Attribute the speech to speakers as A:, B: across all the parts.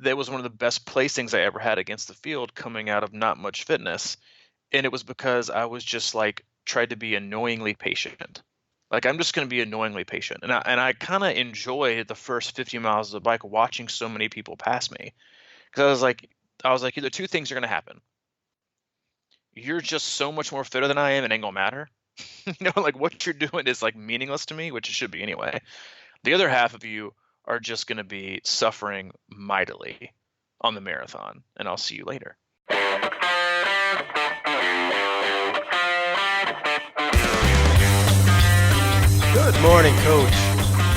A: that was one of the best placings I ever had against the field coming out of not much fitness. And it was because I was just like tried to be annoyingly patient. Like I'm just going to be annoyingly patient. And I kind of enjoy the first 50 miles of the bike watching so many people pass me. Because I was like, either two things are going to happen. You're just so much more fitter than I am, it ain't gonna matter. Like what you're doing is like meaningless to me, which it should be anyway. The other half of you are just going to be suffering mightily on the marathon, and I'll see you later.
B: Good morning, Coach.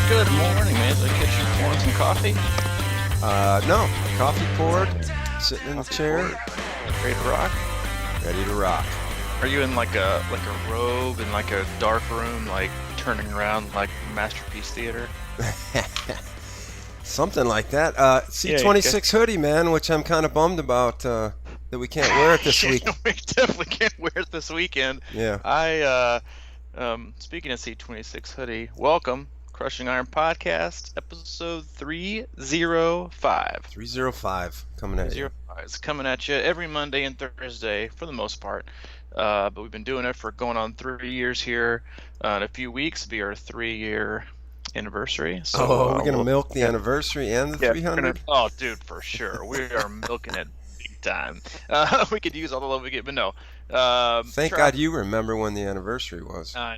A: Good morning, man. Did I catch you pouring some coffee?
B: No, coffee poured, sitting in the chair,
A: Ready to rock?
B: ready to rock.
A: Are you in like a robe in like a dark room, like turning around like Masterpiece Theater?
B: Something like that. C26 hoodie, man, which I'm kind of bummed about that we can't wear it this week.
A: We definitely can't wear it this weekend.
B: Yeah.
A: Speaking of C26 hoodie, welcome, Crushing Iron Podcast, episode 305.
B: 305 coming at you.
A: It's coming at you every Monday and Thursday for the most part. But we've been doing it for going on 3 years here. In a few weeks, it'll be our 3-year anniversary. So,
B: we're gonna milk the anniversary and the 300.
A: Oh, dude, for sure, we are milking it big time. We could use all the love we get, but no.
B: Thank God you remember when the anniversary was.
A: Listen,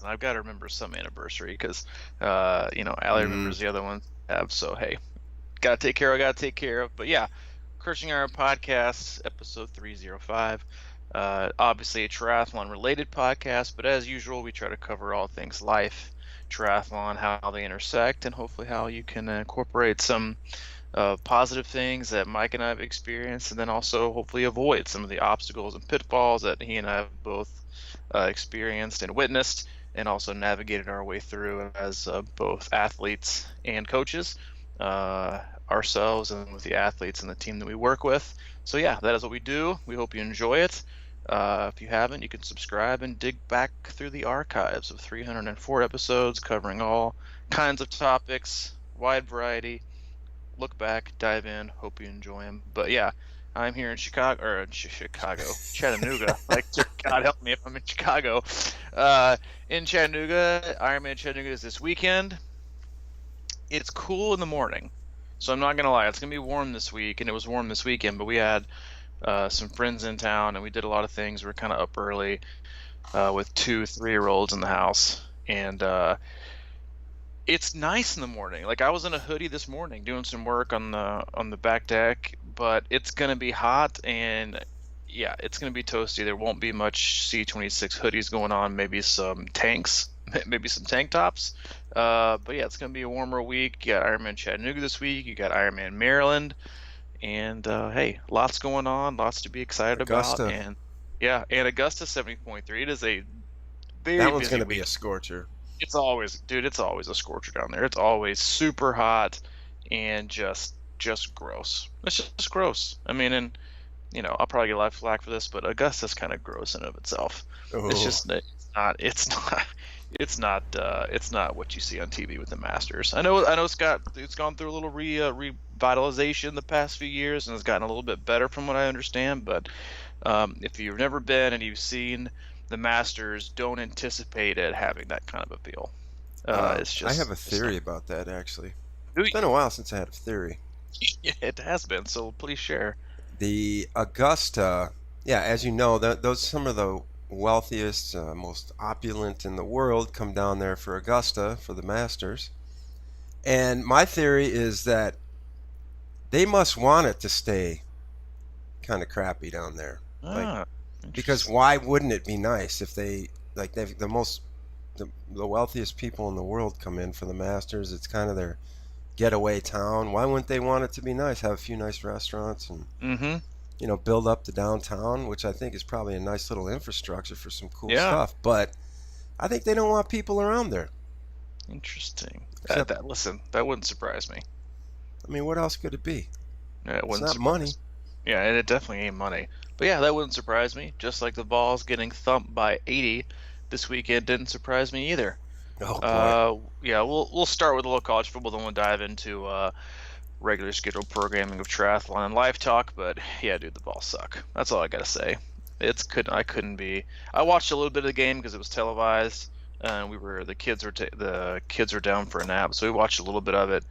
A: I've got to remember some anniversary because, Allie remembers the other ones I have. So hey, gotta take care of. But yeah, Crushing Iron Podcast, episode 305. Obviously a triathlon related podcast, but as usual, we try to cover all things life, triathlon, how they intersect, and hopefully how you can incorporate some positive things that Mike and I have experienced, and then also hopefully avoid some of the obstacles and pitfalls that he and I have both experienced and witnessed, and also navigated our way through as both athletes and coaches, ourselves and with the athletes and the team that we work with. So yeah, that is what we do. We hope you enjoy it. If you haven't, you can subscribe and dig back through the archives of 304 episodes covering all kinds of topics, wide variety. Look back, dive in, hope you enjoy them. But yeah, I'm here in Chattanooga. Like, God help me if I'm in Chicago. In Chattanooga, Ironman Chattanooga is this weekend. It's cool in the morning, so I'm not going to lie. It's going to be warm this week, and it was warm this weekend, but we had some friends in town, and we did a lot of things. We were kind of up early with 2-3-year-olds in the house, and it's nice in the morning. Like I was in a hoodie this morning doing some work on the back deck, but it's gonna be hot, and yeah, it's gonna be toasty. There won't be much C26 hoodies going on. Maybe some tanks, maybe some tank tops. But yeah, it's gonna be a warmer week. You got Ironman Chattanooga this week. You got Ironman Maryland, and hey, lots going on, lots to be excited
B: Augusta.
A: about. And yeah, and Augusta 70.3. It is a very
B: That one's
A: busy
B: gonna
A: week.
B: be a scorcher.
A: It's always a scorcher down there. It's always super hot and just gross. It's just gross. I mean, and I'll probably get a lot of flack for this, but Augusta's kind of gross in and of itself. It's just it's not what you see on TV with the Masters. I know it's gone through a little revitalization the past few years and has gotten a little bit better from what I understand. But if you've never been and you've seen the Masters, don't anticipate it having that kind of appeal. It's just.
B: I have a theory about that, actually.
A: Do
B: It's been a while since I had a theory.
A: Yeah, it has been. So please share.
B: The Augusta, yeah, as you know, those some of the wealthiest, most opulent in the world come down there for Augusta for the Masters. And my theory is that they must want it to stay kind of crappy down there. Because why wouldn't it be nice if the wealthiest people in the world come in for the Masters? It's kind of their getaway town. Why wouldn't they want it to be nice? Have a few nice restaurants and build up the downtown, which I think is probably a nice little infrastructure for some cool stuff. But I think they don't want people around there.
A: Interesting. Listen, that wouldn't surprise me.
B: I mean, what else could it be?
A: Yeah,
B: it's not money.
A: Yeah, and it definitely ain't money. But yeah, that wouldn't surprise me. Just like the Vols getting thumped by 80 this weekend didn't surprise me either.
B: Oh boy.
A: Yeah, we'll start with a little college football, then we'll dive into regular scheduled programming of triathlon and live talk, but yeah, dude, the balls suck. That's all I gotta say. I couldn't be. I watched a little bit of the game because it was televised, and the kids were down for a nap, so we watched a little bit of it.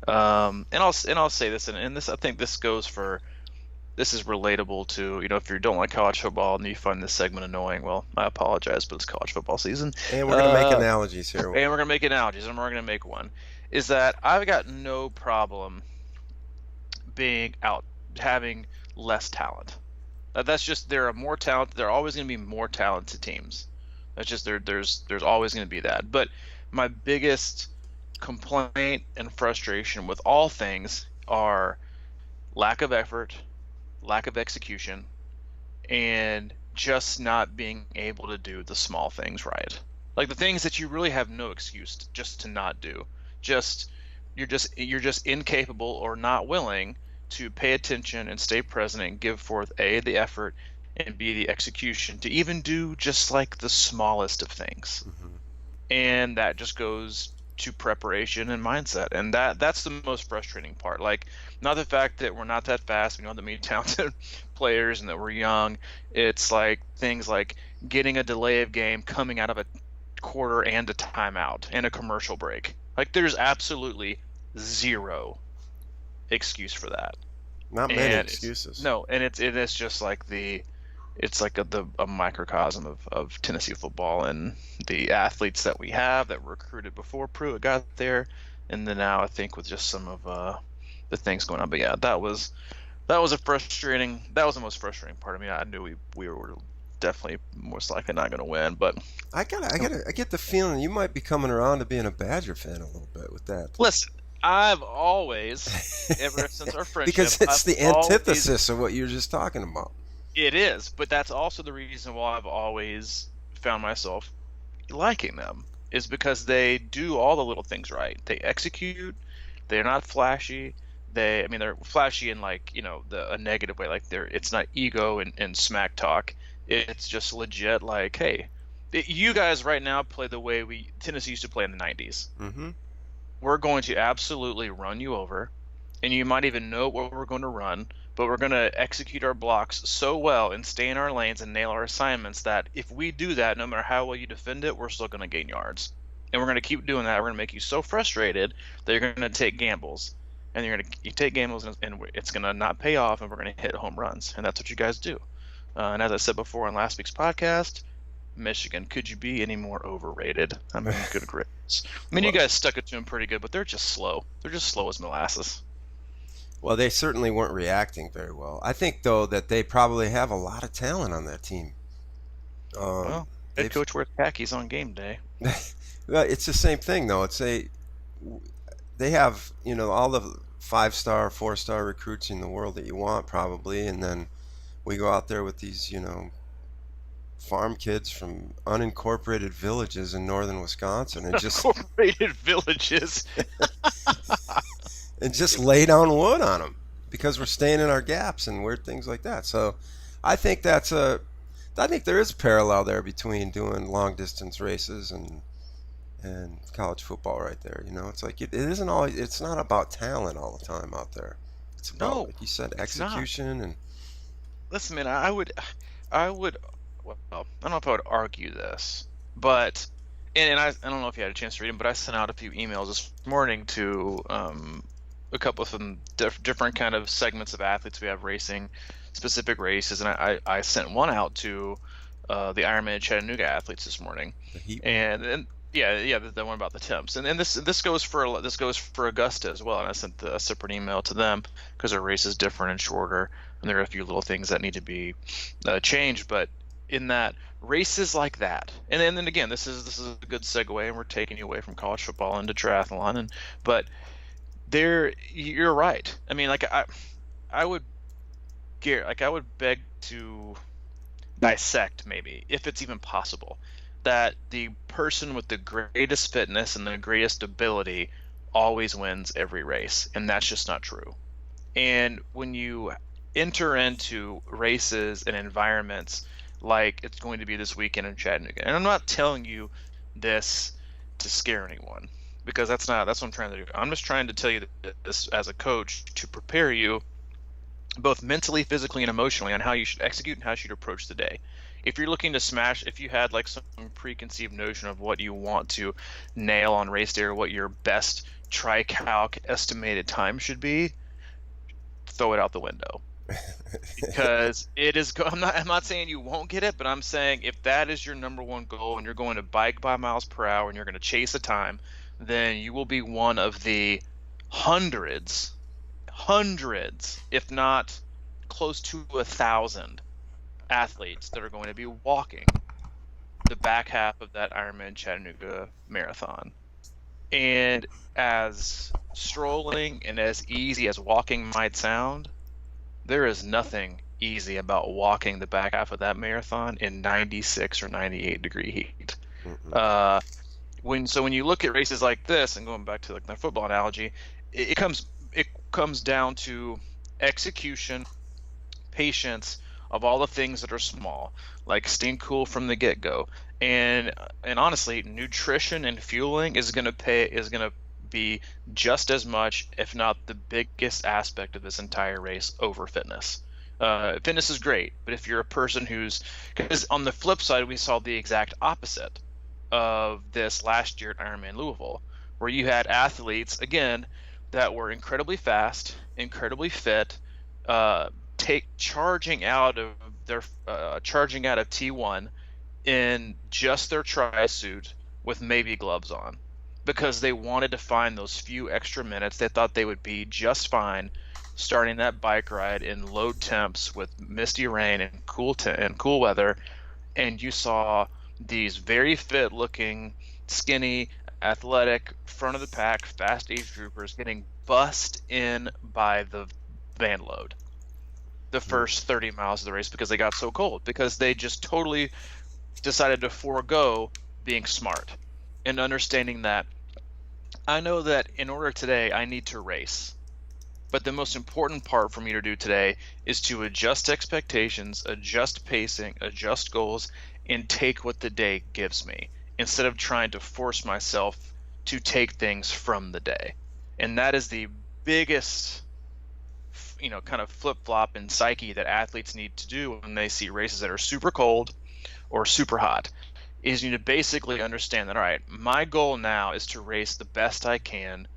A: And I'll say this, and this I think this is relatable to, if you don't like college football and you find this segment annoying, well, I apologize, but it's college football season.
B: And we're gonna make analogies here.
A: And we're gonna make analogies, and we're gonna make one. Is that I've got no problem having less talent. That's just, there are more talent. There are always going to be more talented teams. That's just there's always going to be that. But my biggest complaint and frustration with all things are lack of effort, lack of execution, and just not being able to do the small things right. Like the things that you really have no excuse just to not do. You're just incapable or not willing to pay attention and stay present and give forth A, the effort, and B, the execution to even do just like the smallest of things.
B: Mm-hmm.
A: And that just goes to preparation and mindset, and that's the most frustrating part. Like, not the fact that we're not that fast, we don't have that many talented players, and that we're young. It's like things like getting a delay of game coming out of a quarter and a timeout and a commercial break. Like, there's absolutely zero excuse for that.
B: Not many excuses.
A: No, and it is just like it's like a microcosm of Tennessee football and the athletes that we have that were recruited before Pruitt got there, and then now I think with just some of the things going on. But yeah, that was the most frustrating part. I mean, I knew we were definitely most likely not going to win, but
B: I get the feeling you might be coming around to being a Badger fan a little bit with that.
A: Listen, I've always, ever since our friendship,
B: because it's the antithesis of what you were just talking about.
A: It is, but that's also the reason why I've always found myself liking them, is because they do all the little things right. They execute. They're not flashy. They're flashy in, like, a negative way. Like, it's not ego and smack talk. It's just legit. Like, hey, you guys right now play the way Tennessee used to play in the 90s.
B: Mm-hmm.
A: We're going to absolutely run you over, and you might even know what we're going to run, but we're going to execute our blocks so well and stay in our lanes and nail our assignments that if we do that, no matter how well you defend it, we're still going to gain yards. And we're going to keep doing that. We're going to make you so frustrated that you're going to take gambles. And you take gambles, and it's going to not pay off, and we're going to hit home runs. And that's what you guys do. And as I said before on last week's podcast, Michigan, could you be any more overrated? I mean, good grades. I mean, you guys stuck it to them pretty good, but they're just slow. They're just slow as molasses.
B: Well, they certainly weren't reacting very well. I think, though, that they probably have a lot of talent on that team.
A: Well, head coach wears khakis on game day.
B: Well, it's the same thing, though. They have, all the 5-star, 4-star recruits in the world that you want, probably, and then we go out there with these, farm kids from unincorporated villages in northern Wisconsin and just
A: unincorporated villages
B: and just lay down wood on them because we're staying in our gaps and weird things like that. So I think there is a parallel there between doing long distance races and college football right there. It's like it isn't always, it's not about talent all the time out there. It's about, like you said, execution. And
A: listen, man, I would well, I don't know if I would argue this, but and I don't know if you had a chance to read them, but I sent out a few emails this morning to a couple of them different kind of segments of athletes we have racing specific races, and I sent one out to the Ironman Chattanooga athletes this morning, and the one about the temps, and this goes for Augusta as well, and I sent a separate email to them because their race is different and shorter, and there are a few little things that need to be changed, but in that races like that, and then again, this is a good segue, and we're taking you away from college football into triathlon, but you're right. I mean, like I would beg to dissect, maybe if it's even possible, that the person with the greatest fitness and the greatest ability always wins every race, and that's just not true. And when you enter into races and environments like it's going to be this weekend in Chattanooga, and I'm not telling you this to scare anyone, because that's what I'm trying to do. I'm just trying to tell you this as a coach to prepare you both mentally, physically, and emotionally on how you should execute and how you should approach the day. If you're looking to smash, if you had like some preconceived notion of what you want to nail on race day or what your best tri-calc estimated time should be, throw it out the window. Because it is, I'm not saying you won't get it, but I'm saying if that is your number one goal and you're going to bike by miles per hour and you're going to chase a time, then you will be one of the hundreds, if not close to 1,000 athletes that are going to be walking the back half of that Ironman Chattanooga marathon. And as strolling and as easy as walking might sound, there is nothing easy about walking the back half of that marathon in 96 or 98 degree heat. When you look at races like this, and going back to like the football analogy, it comes down to execution, patience of all the things that are small, like staying cool from the get-go, and honestly, nutrition and fueling is going to be just as much, if not the biggest aspect of this entire race over fitness. Fitness is great, but if you're a person because on the flip side, we saw the exact opposite of this last year at Ironman Louisville, where you had athletes, again, that were incredibly fast, incredibly fit, charging out of T1 in just their tri-suit with maybe gloves on, because they wanted to find those few extra minutes. They thought they would be just fine starting that bike ride in low temps with misty rain and cool weather. And you saw these very fit looking, skinny, athletic, front of the pack, fast age groupers getting bussed in by the van load the first 30 miles of the race because they got so cold, because they just totally decided to forego being smart and understanding that I know that in order today I need to race, but the most important part for me to do today is to adjust expectations, adjust pacing, adjust goals, and take what the day gives me, instead of trying to force myself to take things from the day. And that is the biggest, kind of flip-flop in psyche that athletes need to do when they see races that are super cold or super hot, is you need to basically understand that, all right, my goal now is to race the best I can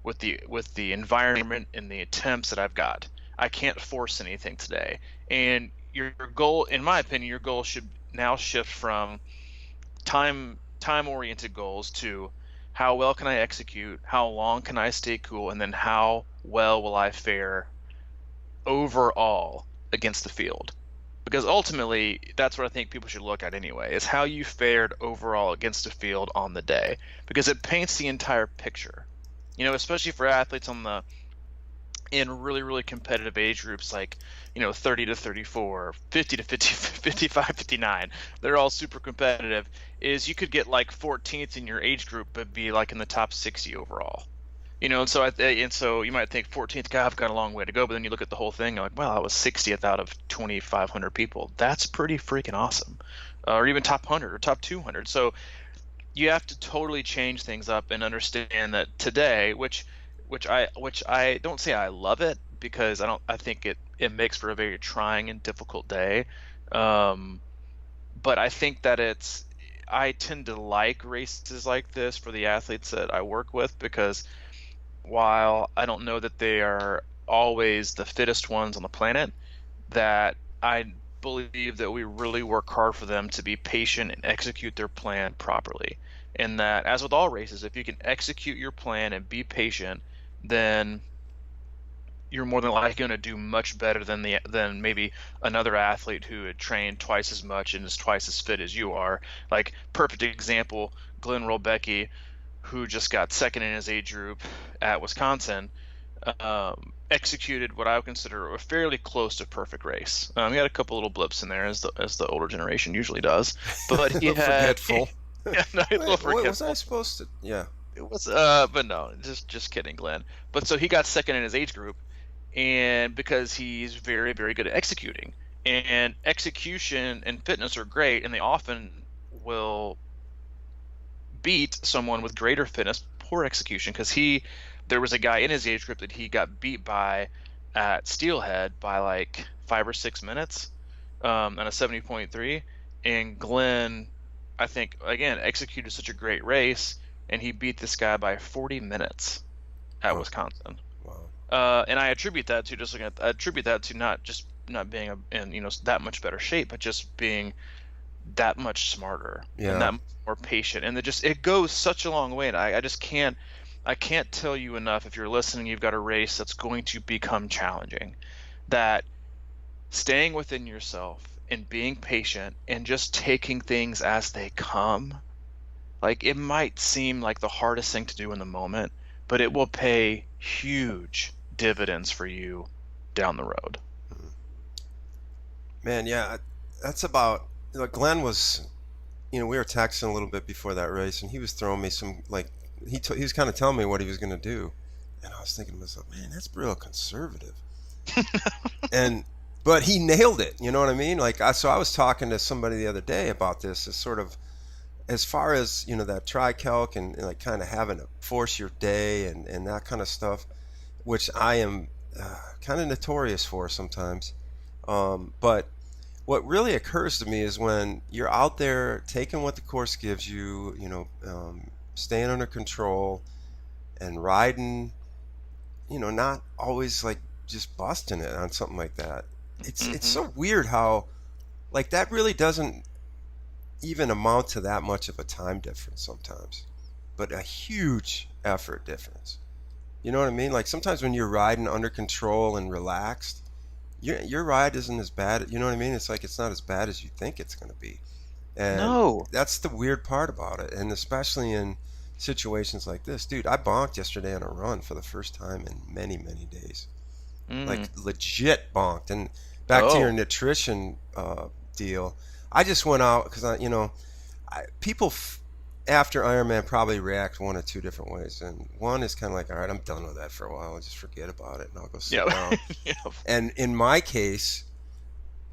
A: with the environment and the attempts that I've got. I can't force anything today. And your goal, in my opinion, your goal should now shift from time-oriented goals to how well can I execute, how long can I stay cool, and then how well will I fare overall against the field. Because ultimately, that's what I think people should look at anyway, is how you fared overall against the field on the day. Because it paints the entire picture. Especially for athletes in really, really competitive age groups like, 30 to 34, 50 to 50, 55, 59. They're all super competitive. Is you could get like 14th in your age group, but be like in the top 60 overall. And so you might think 14th, God, I've got a long way to go. But then you look at the whole thing, you're like, wow, I was 60th out of 2,500 people. That's pretty freaking awesome. Or even top 100 or top 200. So you have to totally change things up and understand that today, which I don't say I love it, because I think it makes for a very trying and difficult day. But I think that I tend to like races like this for the athletes that I work with, because while I don't know that they are always the fittest ones on the planet, that I believe that we really work hard for them to be patient and execute their plan properly. And that, as with all races, if you can execute your plan and be patient, then you're more than likely going to do much better than maybe another athlete who had trained twice as much and is twice as fit as you are. Like, perfect example, Glenn Rolbecki, who just got second in his age group at Wisconsin, executed what I would consider a fairly close to perfect race. He had a couple little blips in there, as the older generation usually does, but he had
B: forgetful.
A: Yeah, no, a little forgetful.
B: Was I supposed to? Yeah.
A: It was, but no, just kidding, Glenn. But so he got second in his age group, and because he's very, very good at executing, and execution and fitness are great, and they often will beat someone with greater fitness poor execution, because there was a guy in his age group that he got beat by at Steelhead by like 5 or 6 minutes on a 70.3, and Glenn, I think, again, executed such a great race, and he beat this guy by 40 minutes at Wisconsin.
B: Wow.
A: And I attribute that to not being in that much better shape, but just being that much smarter and that much more patient. And it goes such a long way. And I can't tell you enough, if you're listening, you've got a race that's going to become challenging, that staying within yourself and being patient and just taking things as they come, like, it might seem like the hardest thing to do in the moment, but it will pay huge dividends for you down the road.
B: Man, yeah, that's about, Glenn was, we were texting a little bit before that race, and he was throwing me some, like, he was kind of telling me what he was going to do, and I was thinking to myself, man, that's real conservative. But he nailed it, you know what I mean? Like, so I was talking to somebody the other day about this, as sort of, as far as, that tri-calc and like kind of having to force your day and that kind of stuff, which I am kind of notorious for sometimes. But what really occurs to me is when you're out there taking what the course gives you, staying under control and riding, not always like just busting it on something like that. It's so weird how, like, that really doesn't even amount to that much of a time difference sometimes, but a huge effort difference. You know what I mean? Like, sometimes when you're riding under control and relaxed, your ride isn't as bad. You know what I mean? It's like, it's not as bad as you think it's going to be. And that's the weird part about it. And especially in situations like this, dude, I bonked yesterday on a run for the first time in many, many days. Like, legit bonked. And back to your nutrition deal, I just went out because people after Ironman probably react one or two different ways, and one is kind of like, all right, I'm done with that for a while, I'll just forget about it and I'll go sit down. And in my case,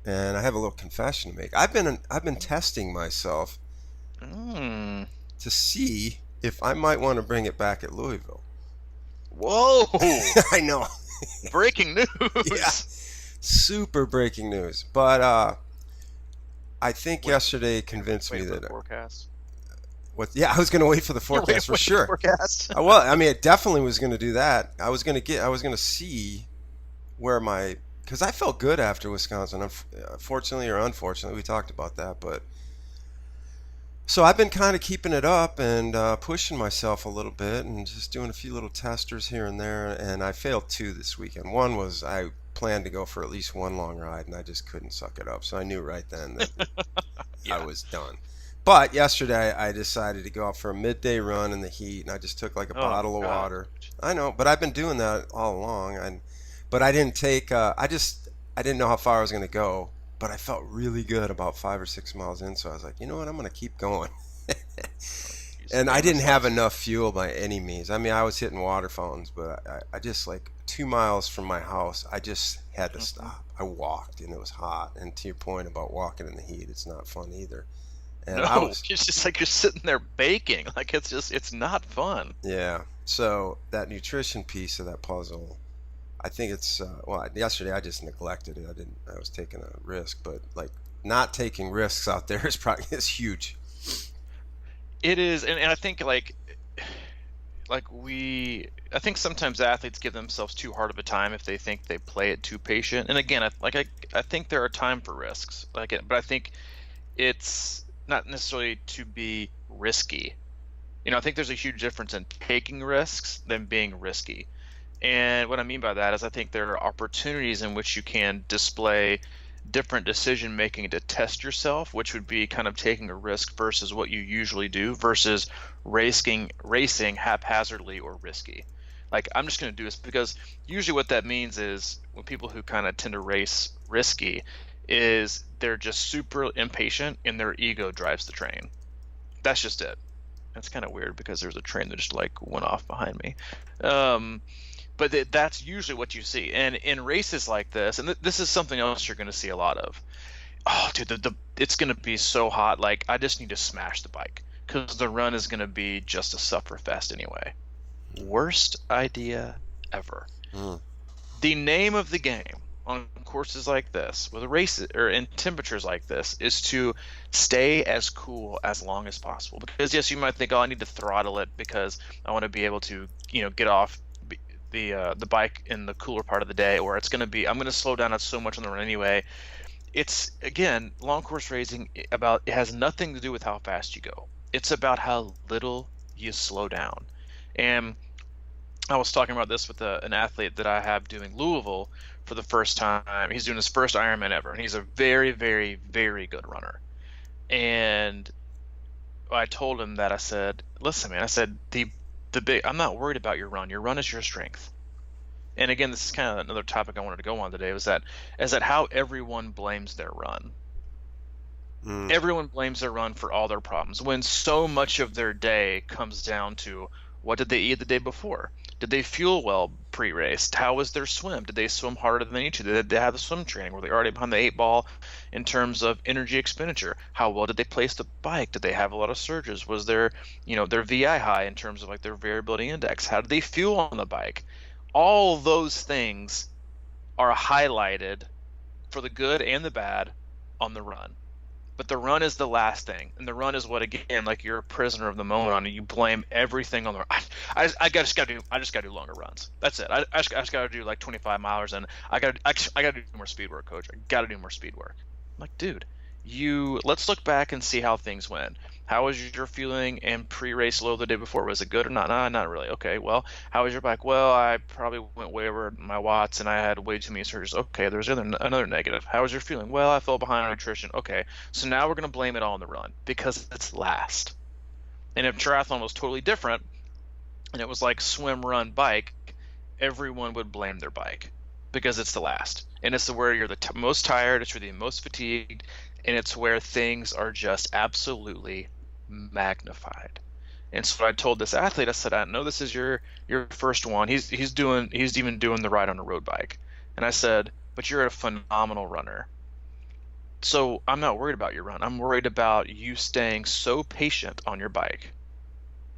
B: and I have a little confession to make, I've been testing myself to see if I might want to bring it back at Louisville.
A: Whoa!
B: I know.
A: Breaking news.
B: Yeah, super breaking news. But I think yesterday convinced me that
A: forecast.
B: Yeah, I was going to wait for the forecast for sure.
A: Forecast.
B: Well, I mean, it definitely was going to do that. I was going to see where because I felt good after Wisconsin. Fortunately or unfortunately, we talked about that, but so I've been kind of keeping it up and pushing myself a little bit and just doing a few little testers here and there. And I failed 2 this weekend. One was I planned to go for at least 1 long ride, and I just couldn't suck it up. So I knew right then that I was done. But yesterday I decided to go out for a midday run in the heat, and I just took like a bottle of water. I know, but I've been doing that all along. But I didn't take. I didn't know how far I was going to go. But I felt really good about 5 or 6 miles in, so I was like, you know what, I'm going to keep going. And I didn't have enough fuel by any means. I mean, I was hitting water fountains, but I just, like, 2 miles from my house, I just had to stop. I walked, and it was hot. And to your point about walking in the heat, it's not fun either. And
A: it's just like you're sitting there baking. Like, it's not fun.
B: Yeah. So that nutrition piece of that puzzle, I think it's yesterday I just neglected it. I was taking a risk, but like not taking risks out there is huge.
A: It is, and I think I think sometimes athletes give themselves too hard of a time if they think they play it too patient. And again, I think there are time for risks, but I think it's not necessarily to be risky. I think there's a huge difference in taking risks than being risky. And what I mean by that is I think there are opportunities in which you can display different decision making to test yourself, which would be kind of taking a risk versus what you usually do, versus racing haphazardly or risky. Like, I'm just going to do this because usually what that means is when people who kind of tend to race risky is they're just super impatient and their ego drives the train. That's just it. That's kind of weird because there's a train that just like went off behind me. But that's usually what you see. And in races like this, and this is something else you're going to see a lot of. Oh, dude, it's going to be so hot. Like, I just need to smash the bike because the run is going to be just a sufferfest anyway. Worst idea ever. The name of the game on courses like this, with races or in temperatures like this, is to stay as cool as long as possible. Because yes, you might think, oh, I need to throttle it because I want to be able to, get off the bike in the cooler part of the day, or I'm going to slow down so much on the run anyway. It's, again, long course racing it has nothing to do with how fast you go. It's about how little you slow down. And I was talking about this with an athlete that I have doing Louisville for the first time. He's doing his first Ironman ever, and he's a very, very, very good runner. And I told him that, I said, listen, man, I said, I'm not worried about your run. Your run is your strength. And again, this is kind of another topic I wanted to go on today, is that how everyone blames their run. Everyone blames their run for all their problems, when so much of their day comes down to, what did they eat the day before? Did they fuel well pre-race? How was their swim? Did they swim harder than they need to? Did they have the swim training? Were they already behind the 8 ball in terms of energy expenditure? How well did they place the bike? Did they have a lot of surges? Was their VI high in terms of like their variability index? How did they fuel on the bike? All those things are highlighted for the good and the bad on the run. But the run is the last thing, and the run is what, again, like you're a prisoner of the moment on, and you blame everything on the. I just gotta do longer runs. That's it. I just gotta do like 25 milers, and I gotta do more speed work, coach. I gotta do more speed work. I'm like, dude, let's look back and see how things went. How was your feeling and pre-race low the day before? Was it good or not? Nah, not really. Okay, well, how was your bike? Well, I probably went way over my watts and I had way too many surges. Okay, there's another negative. How was your feeling? Well, I fell behind on nutrition. Okay, so now we're going to blame it all on the run because it's last. And if triathlon was totally different and it was like swim, run, bike, everyone would blame their bike because it's the last. And it's where you're the most tired, it's where you're the most fatigued, and it's where things are just absolutely magnified. And so I told this athlete, I said, I know this is your first one. He's even doing the ride on a road bike. And I said, but you're a phenomenal runner. So I'm not worried about your run. I'm worried about you staying so patient on your bike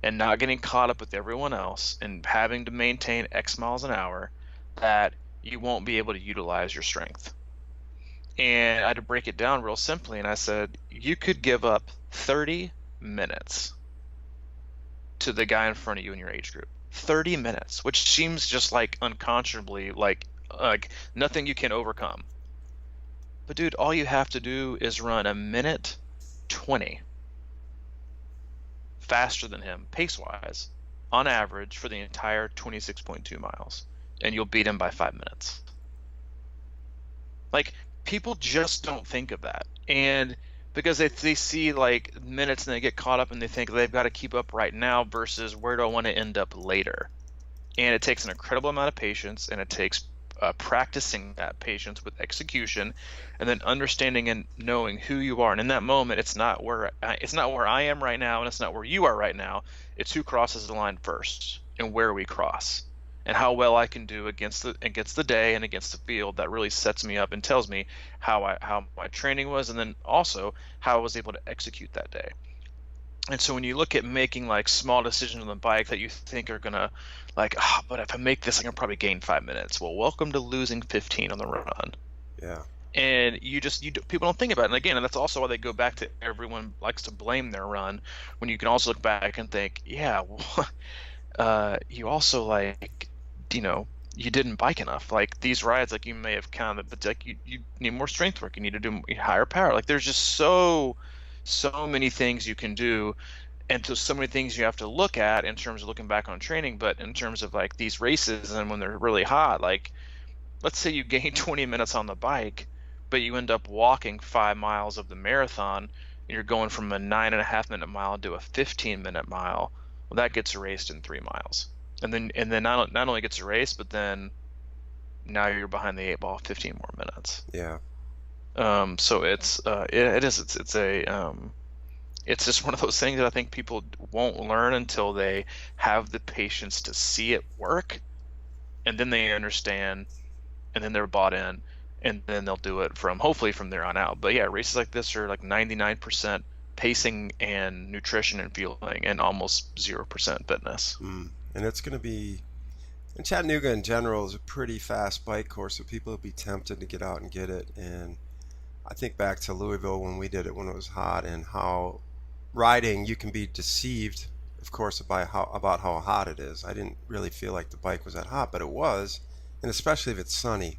A: and not getting caught up with everyone else and having to maintain X miles an hour that you won't be able to utilize your strength. And I had to break it down real simply, and I said, you could give up 30 minutes to the guy in front of you in your age group. 30 minutes, which seems just like unconscionably like nothing you can overcome. But dude, all you have to do is run a minute 20 faster than him, pace-wise, on average for the entire 26.2 miles, and you'll beat him by 5 minutes. Like, people just don't think of that. And because they see like minutes and they get caught up and they think they've got to keep up right now versus where do I want to end up later. And it takes an incredible amount of patience, and it takes practicing that patience with execution, and then understanding and knowing who you are. And in that moment, it's not where I am right now, and it's not where you are right now. It's who crosses the line first and where we cross, and how well I can do against the day and against the field. That really sets me up and tells me how my training was, and then also how I was able to execute that day. And so when you look at making like small decisions on the bike that you think are gonna like, but if I make this, I can probably gain 5 minutes. Well, welcome to losing 15 on the run.
B: Yeah.
A: And people don't think about it. And again, and that's also why they go back to everyone likes to blame their run, when you can also look back and think, yeah, well, you also like, you didn't bike enough. Like these rides, like you may have counted, but like you need more strength work. You need to do higher power. Like there's just so many things you can do, and so many things you have to look at in terms of looking back on training. But in terms of like these races and when they're really hot, like let's say you gain 20 minutes on the bike, but you end up walking 5 miles of the marathon, and you're going from a 9.5-minute mile to a 15-minute mile. Well, that gets erased in 3 miles. And then not only gets erased, but then now you're behind the 8 ball 15 more minutes.
B: Yeah.
A: So it's just one of those things that I think people won't learn until they have the patience to see it work, and then they understand, and then they're bought in, and then they'll do it hopefully from there on out. But yeah, races like this are like 99% pacing and nutrition and fueling, and almost 0% fitness.
B: And it's going to be, and Chattanooga in general is a pretty fast bike course, so people will be tempted to get out and get it. And I think back to Louisville when we did it when it was hot, and how riding you can be deceived, of course, about how hot it is. I didn't really feel like the bike was that hot, but it was, and especially if it's sunny.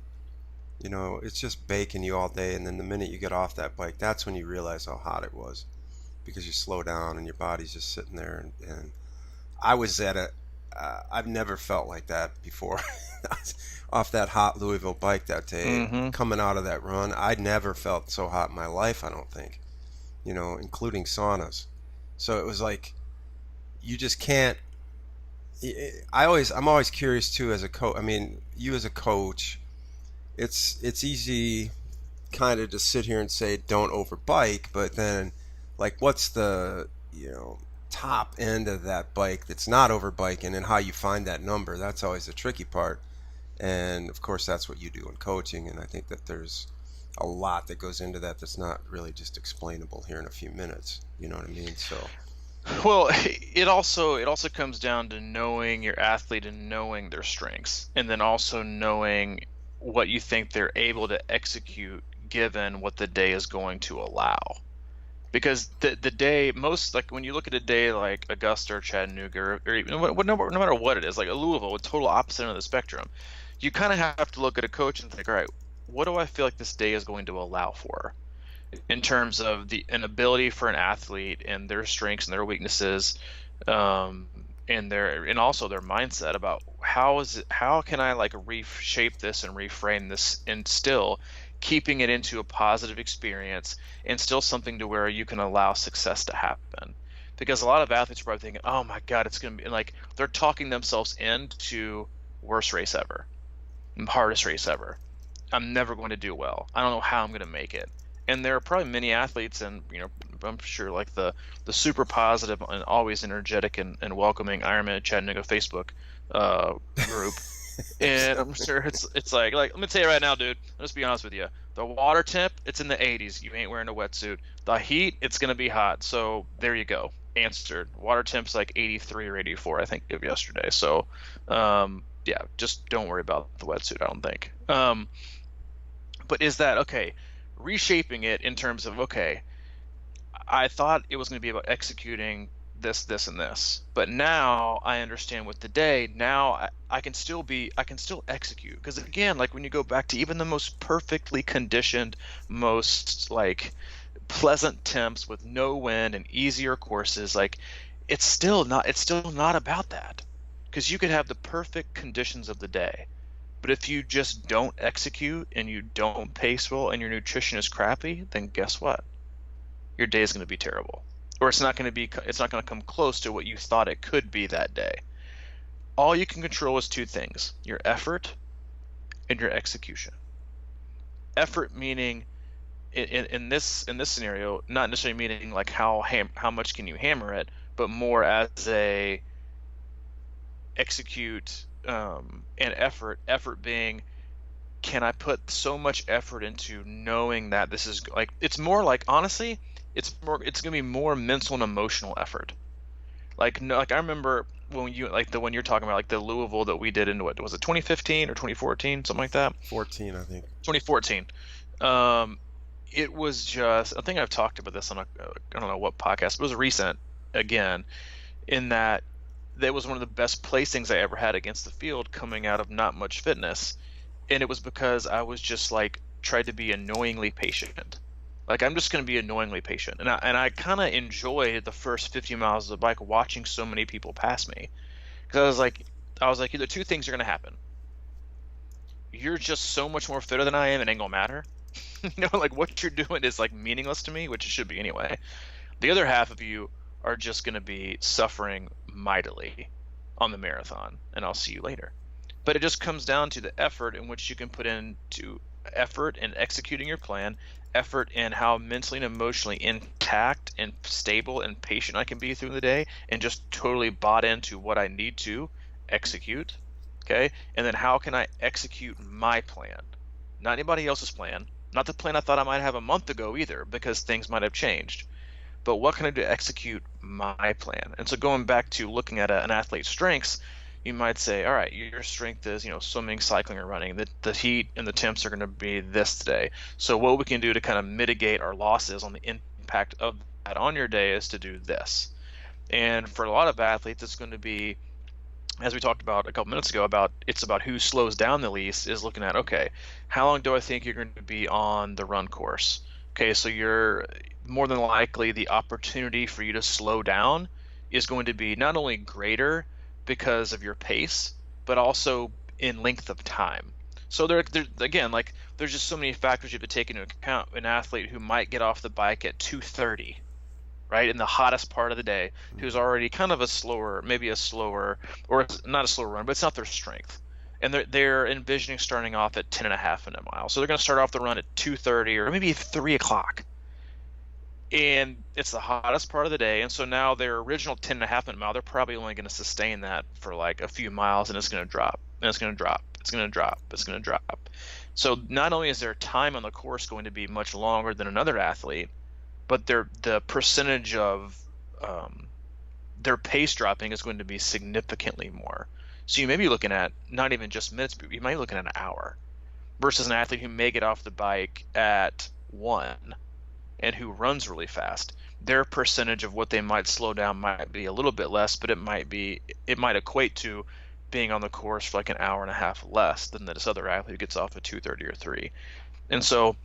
B: You know, it's just baking you all day, and then the minute you get off that bike, that's when you realize how hot it was, because you slow down and your body's just sitting there. And I was at I've never felt like that before. Off that hot Louisville bike that day, coming out of that run, I'd never felt so hot in my life, I don't think, you know, including saunas. So it was like, you just can't. I'm always curious too, as a coach. I mean, you as a coach, it's easy kind of to sit here and say don't overbike, but then like what's the, you know, top end of that bike that's not overbiking, and how you find that number, that's always the tricky part. And of course that's what you do in coaching, and I think that there's a lot that goes into that that's not really just explainable here in a few minutes, you know what I mean? So
A: well, it also comes down to knowing your athlete and knowing their strengths, and then also knowing what you think they're able to execute given what the day is going to allow. Because the day, most, like when you look at a day like Augusta or Chattanooga, or even no matter what it is, like a Louisville, a total opposite end of the spectrum, you kind of have to look at a coach and think, all right, what do I feel like this day is going to allow for, in terms of an ability for an athlete and their strengths and their weaknesses, and also their mindset about how can I like reshape this and reframe this, and still keeping it into a positive experience, and still something to where you can allow success to happen. Because a lot of athletes are probably thinking, oh my God, it's going to be, like, they're talking themselves into worst race ever, hardest race ever. I'm never going to do well. I don't know how I'm going to make it. And there are probably many athletes, and you know, I'm sure like the super positive and always energetic and welcoming Ironman Chattanooga Facebook group. And I'm sure it's like let me tell you right now, dude, I'll just be honest with you. The water temp, it's in the 80s. You ain't wearing a wetsuit. The heat, it's going to be hot. So there you go. Answered. Water temp's like 83 or 84, I think, of yesterday. So, yeah, just don't worry about the wetsuit, I don't think. But is that, okay, reshaping it in terms of, okay, I thought it was going to be about executing this, and this, but now I understand with the day, now I can still execute. Because again, like when you go back to even the most perfectly conditioned, most like pleasant temps with no wind and easier courses, like it's still not about that. Because you could have the perfect conditions of the day, but if you just don't execute and you don't pace well and your nutrition is crappy, then guess what? Your day is going to be terrible. Or it's not going to come close to what you thought it could be that day. All you can control is two things: your effort and your execution. Effort meaning, in this scenario, not necessarily meaning like how much can you hammer it, but more as a execute and effort. Effort being, can I put so much effort into knowing that this is like, it's more like, honestly, it's going to be more mental and emotional effort. Like I remember when you, like the one you're talking about, like the Louisville that we did in, what was it, 2015 or 2014, something like that?
B: 14, I think.
A: 2014. It was just, I think I've talked about this on I don't know what podcast, but it was recent again, in that was one of the best placings I ever had against the field coming out of not much fitness. And it was because I was just like, tried to be annoyingly patient. Like, I'm just going to be annoyingly patient. And I kind of enjoyed the first 50 miles of the bike watching so many people pass me. Because I was like, either two things are going to happen. You're just so much more fitter than I am, it ain't going to matter. You know, like what you're doing is like meaningless to me, which it should be anyway. The other half of you are just going to be suffering mightily on the marathon, and I'll see you later. But it just comes down to the effort in which you can put into effort in executing your plan, effort in how mentally and emotionally intact and stable and patient I can be through the day, and just totally bought into what I need to execute. Okay. And then how can I execute my plan? Not anybody else's plan, not the plan I thought I might have a month ago either, because things might have changed. but what can I do to execute my plan? And so going back to looking at an athlete's strengths, you might say, all right, your strength is, swimming, cycling, or running. The heat and the temps are going to be this today. So what we can do to kind of mitigate our losses on the impact of that on your day is to do this. And for a lot of athletes, it's going to be, as we talked about a couple minutes ago, it's about who slows down the least, is looking at, okay, how long do I think you're going to be on the run course? Okay, so you're more than likely the opportunity for you to slow down is going to be not only greater because of your pace, but also in length of time. So there again, like, there's just so many factors you have to take into account. An athlete who might get off the bike at 2:30, right, in the hottest part of the day, who's already kind of maybe a slower, or not a slower run, but it's not their strength. And they're envisioning starting off at 10.5 minute mile. So they're going to start off the run at 2:30 or maybe 3 o'clock. And it's the hottest part of the day. And so now their original 10.5 minute mile, they're probably only going to sustain that for like a few miles, and it's going to drop, and it's going to drop, it's going to drop, it's going to drop. So not only is their time on the course going to be much longer than another athlete, but the percentage of their pace dropping is going to be significantly more. So you may be looking at not even just minutes, but you might be looking at an hour, versus an athlete who may get off the bike at 1 and who runs really fast. Their percentage of what they might slow down might be a little bit less, but it might equate to being on the course for like an hour and a half less than this other athlete who gets off at 2:30 or 3. And so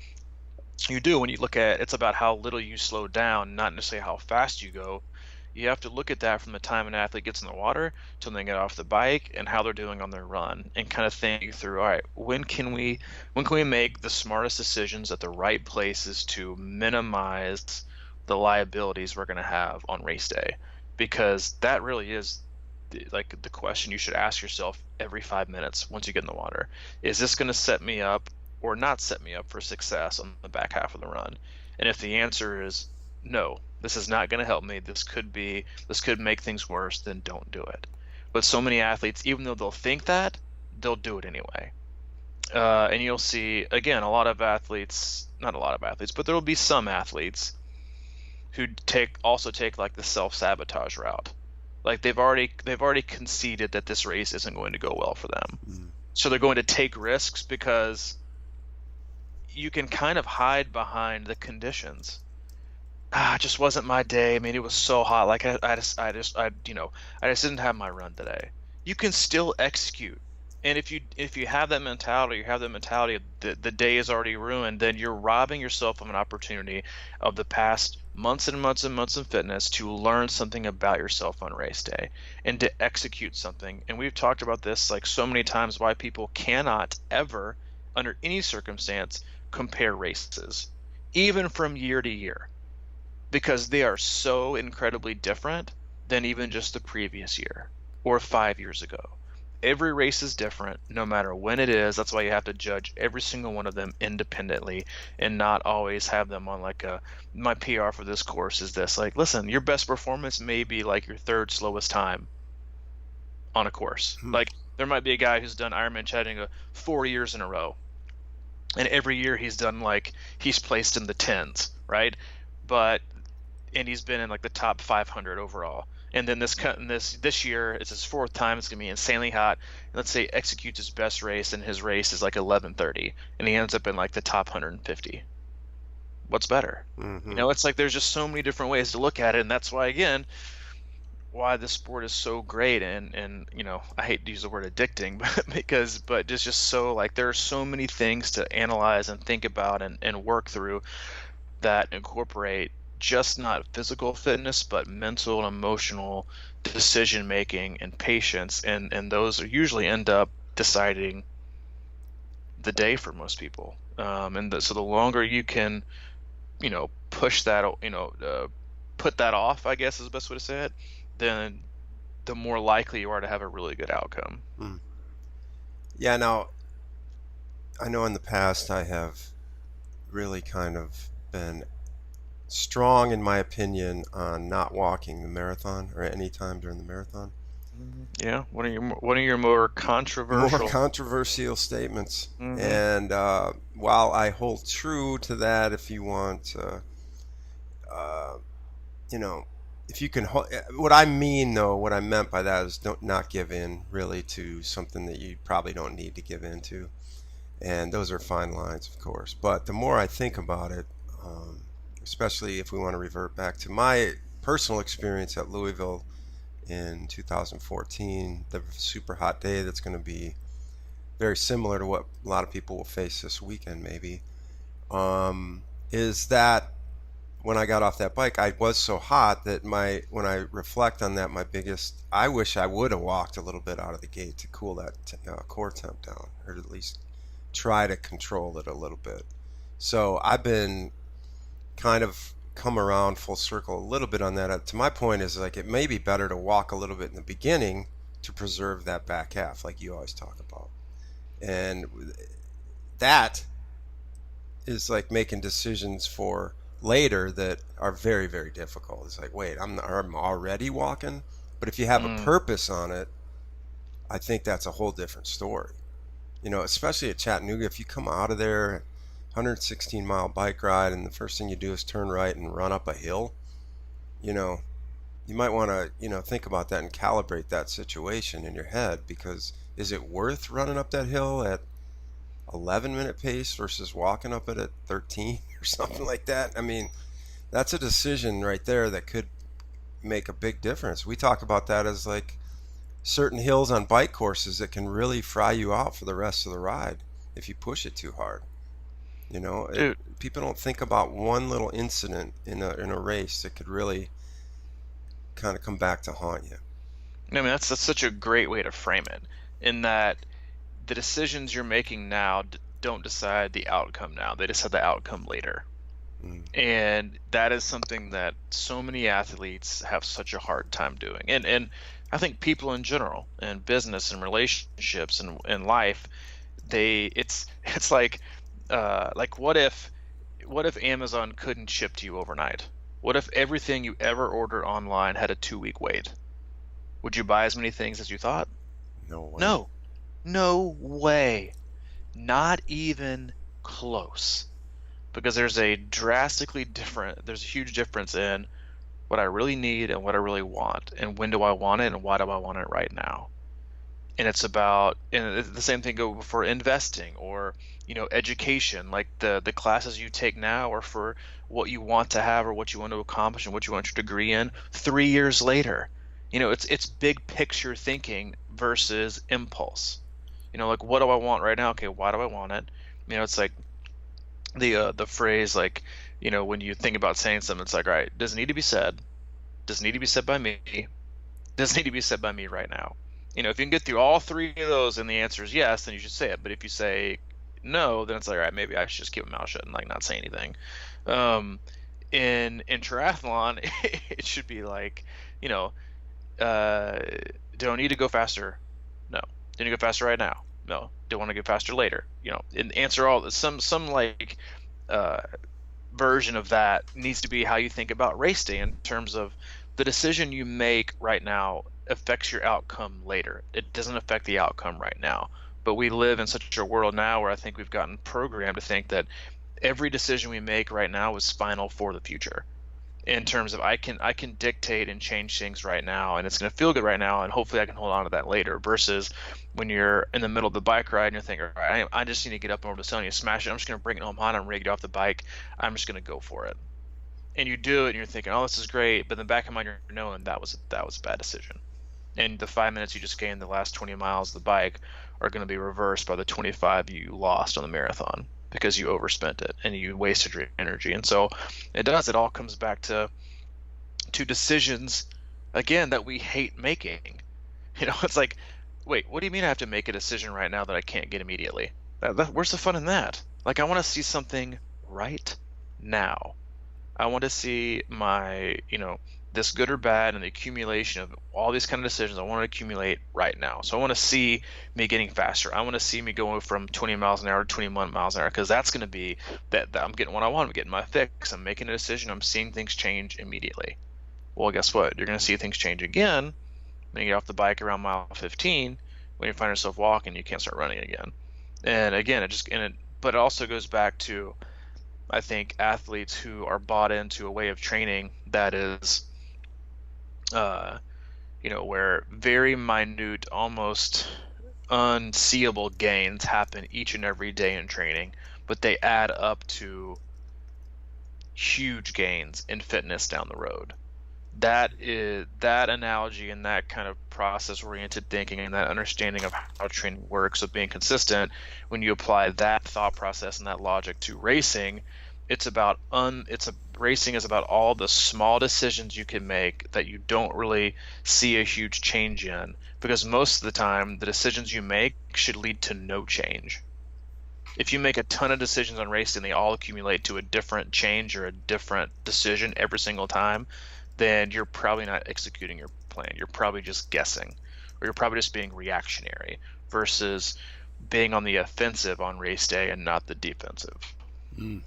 A: when you look at, it's about how little you slow down, not necessarily how fast you go. You have to look at that from the time an athlete gets in the water till they get off the bike and how they're doing on their run, and kind of think through, all right, when can we make the smartest decisions at the right places to minimize the liabilities we're going to have on race day? Because that really is like the question you should ask yourself every 5 minutes once you get in the water. Is this going to set me up or not set me up for success on the back half of the run? And if the answer is no, this is not going to help me, this could make things worse, then don't do it. But so many athletes, even though they'll think that, they'll do it anyway. And you'll see, again, not a lot of athletes, but there will be some athletes who also take like the self-sabotage route. Like they've already conceded that this race isn't going to go well for them. So they're going to take risks because you can kind of hide behind the conditions. It just wasn't my day. I mean, it was so hot. Like I just didn't have my run today. You can still execute. And if you have that mentality, the day is already ruined, then you're robbing yourself of an opportunity of the past months and months and months of fitness to learn something about yourself on race day and to execute something. And we've talked about this like so many times, why people cannot ever, under any circumstance, compare races, even from year to year, because they are so incredibly different than even just the previous year or 5 years ago. Every race is different, no matter when it is. That's why you have to judge every single one of them independently and not always have them on like my PR for this course is this. Like, listen, your best performance may be like your third slowest time on a course. Like, there might be a guy who's done Ironman Chattanooga 4 years in a row, and every year he's placed in the tens, right? And he's been in like the top 500 overall. And then this year, it's his 4th time. It's gonna be insanely hot. And let's say executes his best race, and his race is like 11:30, and he ends up in like the top 150. What's better? It's like there's just so many different ways to look at it, and that's why, again, why this sport is so great. And I hate to use the word addicting, but just so, like, there are so many things to analyze and think about and work through that incorporate just not physical fitness, but mental and emotional decision making and patience, and those usually end up deciding the day for most people. So the longer you can, push that, put that off, I guess is the best way to say it, then the more likely you are to have a really good outcome.
B: Yeah. Now, I know in the past I have really kind of been strong in my opinion on not walking the marathon or any time during the marathon.
A: Yeah, one of your more
B: controversial statements. And while I hold true to that, if you want you know, if you can, what I mean though, what I meant by that is don't not give in really to something that you probably don't need to give in to. And those are fine lines, of course. But the more I think about it, especially if we want to revert back to my personal experience at Louisville in 2014, the super hot day that's going to be very similar to what a lot of people will face this weekend, maybe, is that when I got off that bike, I was so hot that when I reflect on that, I wish I would have walked a little bit out of the gate to cool that core temp down, or at least try to control it a little bit. So I've been kind of come around full circle a little bit on that. To my point is, like, it may be better to walk a little bit in the beginning to preserve that back half, like you always talk about. And that is like making decisions for later that are very, very difficult. It's like, wait, I'm already walking. But if you have a purpose on it, I think that's a whole different story. You know, especially at Chattanooga, if you come out of there, 116-mile bike ride, and the first thing you do is turn right and run up a hill, you know, you might want to, think about that and calibrate that situation in your head, because is it worth running up that hill at 11-minute pace versus walking up it at 13 or something like that? I mean, that's a decision right there that could make a big difference. We talk about that as like certain hills on bike courses that can really fry you out for the rest of the ride if you push it too hard. People don't think about one little incident in a race that could really kind of come back to haunt you.
A: I mean, that's such a great way to frame it, in that the decisions you're making now don't decide the outcome now. They decide the outcome later. And that is something that so many athletes have such a hard time doing. And I think people in general, in business and relationships and in life, it's like what if Amazon couldn't ship to you overnight? What if everything you ever ordered online had a 2-week wait? Would you buy as many things as you thought?
B: No way.
A: No way. Not even close. Because there's a huge difference in what I really need and what I really want, and when do I want it and why do I want it right now. And it's about, and the same thing go for investing or education, like the classes you take now are for what you want to have or what you want to accomplish and what you want your degree in 3 years later. It's big picture thinking versus impulse. Like, what do I want right now? Okay, why do I want it? It's like the phrase, like, when you think about saying something, it's like, all right, does it need to be said? Does it need to be said by me? Does it need to be said by me right now? If you can get through all three of those and the answer is yes, then you should say it. But if you say no, then it's like, all right, maybe I should just keep my mouth shut and like not say anything. In triathlon, it should be like, do I need to go faster? No. Do I need to go faster right now? No. Do I want to go faster later? And answer all some version of that needs to be how you think about race day, in terms of the decision you make right now affects your outcome later. It doesn't affect the outcome right now. But we live in such a world now where I think we've gotten programmed to think that every decision we make right now is final for the future. In terms of I can dictate and change things right now, and it's going to feel good right now, and hopefully I can hold on to that later. Versus when you're in the middle of the bike ride and you're thinking, all right, I just need to get up over the stone, you smash it. I'm just going to bring it home hot. I'm ready to get off the bike. I'm just going to go for it. And you do it, and you're thinking, oh, this is great. But in the back of my mind, you're knowing that was a bad decision. And the 5 minutes you just gained the last 20 miles of the bike are going to be reversed by the 25 you lost on the marathon, because you overspent it and you wasted your energy. And so it all comes back to decisions, again, that we hate making. It's like, wait, what do you mean I have to make a decision right now that I can't get immediately? Where's the fun in that? Like, I want to see something right now. I want to see my, this good or bad and the accumulation of all these kind of decisions I want to accumulate right now. So I want to see me getting faster. I want to see me going from 20 miles an hour to 21 miles an hour, because that's going to be that I'm getting what I want. I'm getting my fix. I'm making a decision. I'm seeing things change immediately. Well, guess what? You're going to see things change again when you get off the bike around mile 15, when you find yourself walking, you can't start running again. And again, but it also goes back to, I think, athletes who are bought into a way of training that is, where very minute, almost unseeable gains happen each and every day in training, but they add up to huge gains in fitness down the road. That analogy and that kind of process-oriented thinking and that understanding of how training works, of being consistent, when you apply that thought process and that logic to racing, racing is about all the small decisions you can make that you don't really see a huge change in, because most of the time the decisions you make should lead to no change. If you make a ton of decisions on racing, they all accumulate to a different change or a different decision every single time, then you're probably not executing your plan. You're probably just guessing, or you're probably just being reactionary versus being on the offensive on race day and not the defensive.
B: And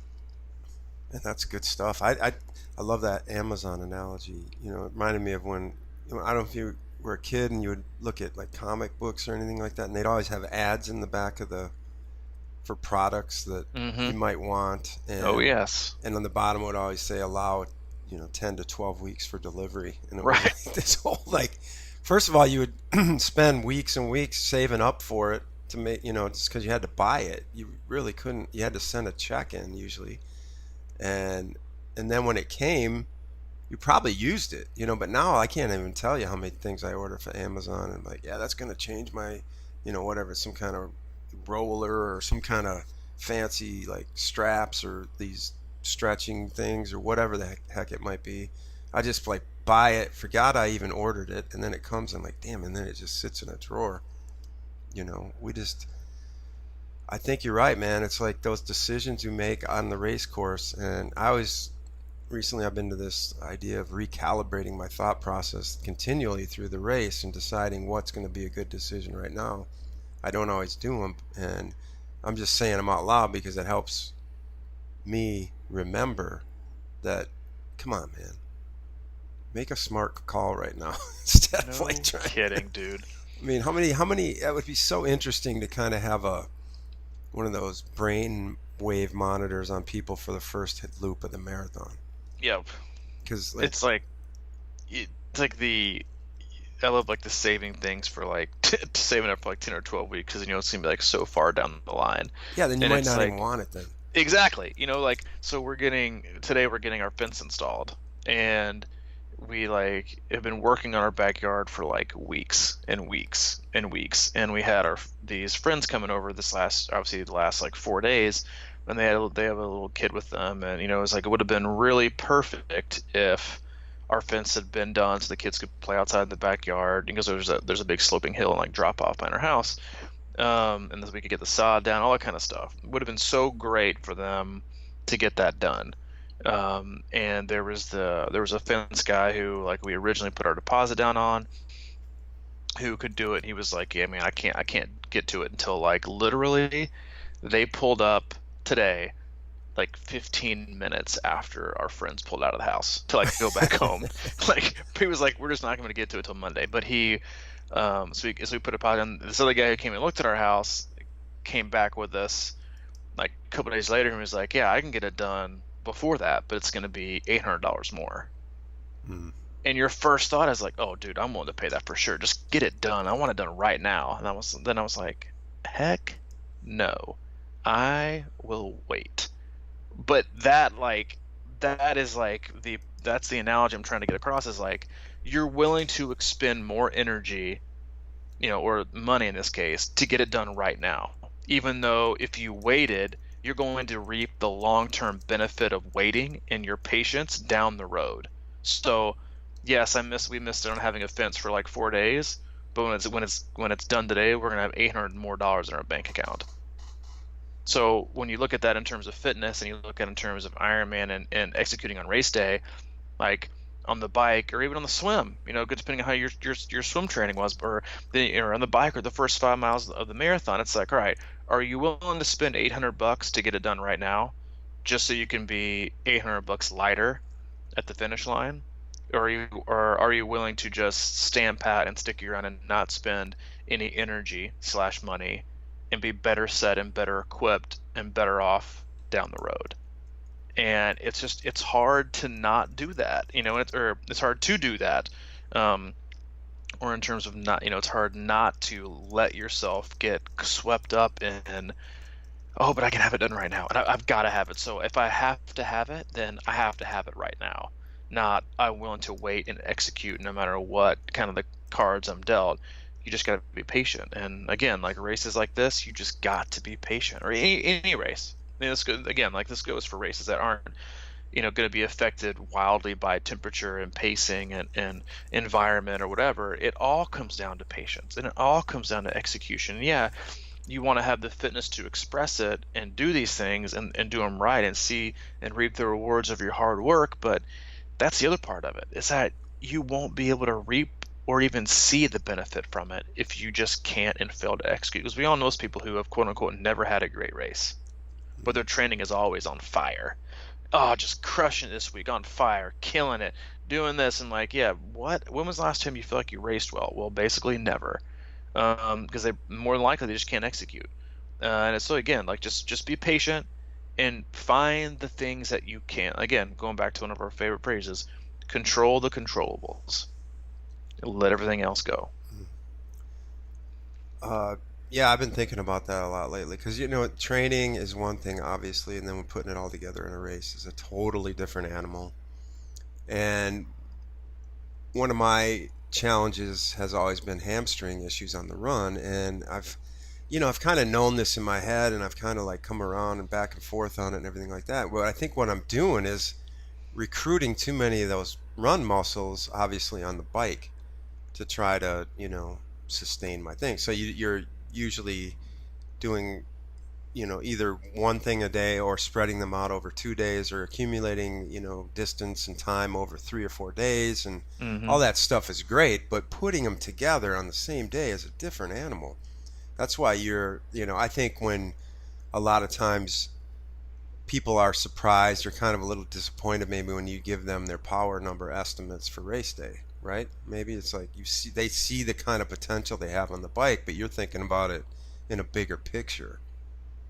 B: that's good stuff. I love that Amazon analogy. It reminded me of when, I don't know if you were a kid and you would look at like comic books or anything like that, and they'd always have ads in the back of for products that you might want. And,
A: oh yes.
B: And on the bottom it would always say allow 10 to 12 weeks for delivery. And it
A: right.
B: was like this whole, first of all, you would spend weeks and weeks saving up for it to make, just because you had to buy it. You really couldn't, you had to send a check in usually. And then when it came, you probably used it, but now I can't even tell you how many things I order for Amazon. And like, yeah, that's going to change my, whatever, some kind of roller or some kind of fancy like straps or these stretching things or whatever the heck it might be. I just like buy it, forgot I even ordered it, and then it comes and I'm like, damn, and then it just sits in a drawer. I think you're right, man. It's like those decisions you make on the race course. And recently I've been to this idea of recalibrating my thought process continually through the race and deciding what's going to be a good decision right now. I don't always do them, and I'm just saying them out loud because it helps me remember that, come on, man, make a smart call right now instead of like trying.
A: Kidding, dude.
B: I mean, how many? That would be so interesting to kind of have one of those brain wave monitors on people for the first loop of the marathon.
A: Yep.
B: Because
A: I love like the saving things for like saving up for like 10 or 12 weeks because it's gonna be like so far down the line.
B: Yeah, then you might not even want it then.
A: Exactly. So we're getting our fence installed, and we have been working on our backyard for like weeks and weeks and weeks, and we had these friends coming over the last like 4 days, and they have a little kid with them, and it was like it would have been really perfect if our fence had been done so the kids could play outside in the backyard, because there's a big sloping hill and like drop off behind our house, and then we could get the sod down, all that kind of stuff. It would have been so great for them to get that done. And there was a fence guy who like we originally put our deposit down on, who could do it. He was like, yeah, man, I can't get to it until like literally they pulled up today, like 15 minutes after our friends pulled out of the house to like go back home. Like he was like, we're just not going to get to it till Monday. But he, so we put a pot on. This other guy who came and looked at our house came back with us like a couple days later and was like, yeah, I can get it done before that, but it's going to be $800 more. And your first thought is like, oh dude, I'm willing to pay that for sure. Just get it done. I want it done right now. And I was like, heck no, I will wait. But that's the analogy I'm trying to get across, is like you're willing to expend more energy, or money in this case, to get it done right now, even though if you waited, you're going to reap the long-term benefit of waiting and your patience down the road. So yes, we missed it on having a fence for like 4 days, but when it's done today, we're gonna have $800 more in our bank account. So when you look at that in terms of fitness, and you look at it in terms of Ironman and executing on race day, like on the bike or even on the swim, depending on how your swim training was, or on the bike or the first 5 miles of the marathon, it's like, all right, are you willing to spend $800 to get it done right now, just so you can be $800 lighter at the finish line? Or are you willing to just stand pat and stick around and not spend any energy / money and be better set and better equipped and better off down the road? and it's hard to not do that, or it's hard to do that, or in terms of not, it's hard not to let yourself get swept up in, oh, but I can have it done right now, and I've got to have it. So if I have to have it, then I have to have it right now. Not I'm willing to wait and execute no matter what kind of the cards I'm dealt. You just got to be patient. And again, like races like this, you just got to be patient. Or any race. This goes for races that aren't, going to be affected wildly by temperature and pacing and environment or whatever. It all comes down to patience, and it all comes down to execution. Yeah, you want to have the fitness to express it and do these things and do them right and see and reap the rewards of your hard work. But that's the other part of it, is that you won't be able to reap or even see the benefit from it if you just can't and fail to execute. Because we all know those people who have, quote unquote, never had a great race, but their training is always on fire. Oh, just crushing it this week, on fire, killing it, doing this. And like, yeah, what? When was the last time you feel like you raced well? Well, basically never. Because they more than likely they just can't execute. And so again, like just be patient and find the things that you can. Again, going back to one of our favorite phrases, control the controllables. Let everything else go.
B: Yeah, I've been thinking about that a lot lately, because training is one thing, obviously, and then we're putting it all together in a race is a totally different animal. And one of my challenges has always been hamstring issues on the run, and I've kind of known this in my head, and I've kind of like come around and back and forth on it and everything like that. Well, I think what I'm doing is recruiting too many of those run muscles, obviously, on the bike to try to sustain my thing. So you're usually doing either one thing a day or spreading them out over 2 days, or accumulating distance and time over 3 or 4 days, and all that stuff is great, but putting them together on the same day is a different animal. That's why I think when a lot of times people are surprised or kind of a little disappointed maybe when you give them their power number estimates for race day, right? Maybe it's like they see the kind of potential they have on the bike, but you're thinking about it in a bigger picture.